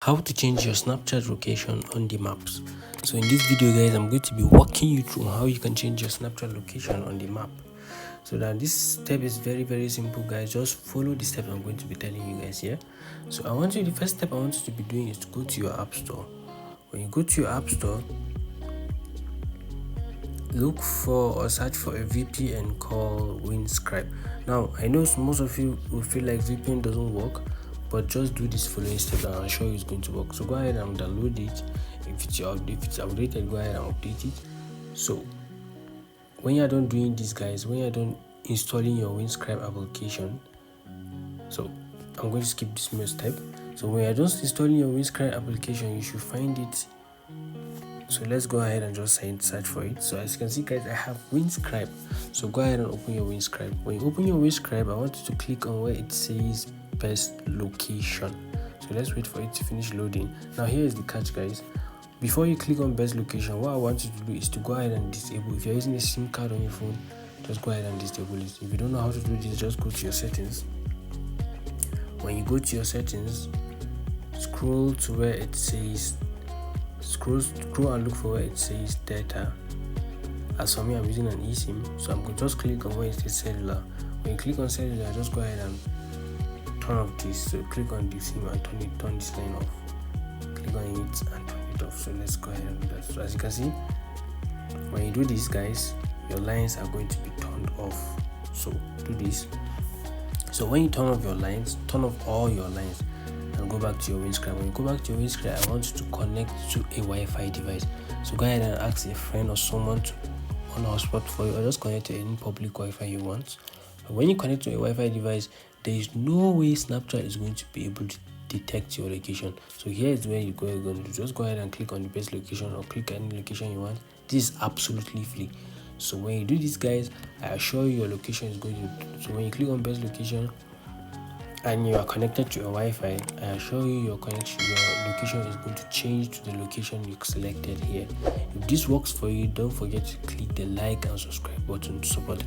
how to change your Snapchat location on the maps. So in this video guys, I'm going to be walking you through how you can change your Snapchat location on the map. So that this step is very simple guys. Just follow the steps I'm going to be telling you guys here. So the first step I want you to be doing is to go to your app store. When you go to your app store, look for or search for a VPN called Windscribe. Now I know most of you will feel like VPN doesn't work, but just do this following step and I'll show you it's going to work. So go ahead and download it. If it's outdated, go ahead and update it. So when you're done doing this guys, when you're done installing your Windscribe application, so I'm going to skip this first step. So when you're just installing your Windscribe application, you should find it. So let's go ahead and just search for it. So as you can see guys, I have Windscribe. So go ahead and open your Windscribe. When you open your Windscribe, I want you to click on where it says best location. So let's wait for it to finish loading. Now here is the catch guys. Before you click on best location, what I want you to do is to go ahead and disable. If you're using a SIM card on your phone, just go ahead and disable it. If you don't know how to do this, just go to your settings. When you go to your settings, scroll to where it says scroll and look for where it says data. As for me, I'm using an eSIM, so I'm going to just click on where it says cellular. When you click on cellular, just go ahead and turn off this. So click on the SIM and turn this line off. Click on it and turn it off. So let's go ahead and do that. So as you can see, when you do this guys, your lines are going to be turned off. So do this. So when you turn off your lines, turn off all your lines and go back to your Windscribe. When you go back to your Windscribe, I want you to connect to a Wi-Fi device. So go ahead and ask a friend or someone to on a hotspot for you, or just connect to any public Wi-Fi you want. But when you connect to a Wi-Fi device, there is no way Snapchat is going to be able to detect your location. So here is where you're going to just go ahead and click on the best location or click any location you want. This is absolutely free. So when you do this guys, I assure you your location is going to. So when you click on best location and you are connected to a Wi-Fi, I assure you your location is going to change to the location you selected here. If this works for you, don't forget to click the like and subscribe button to support.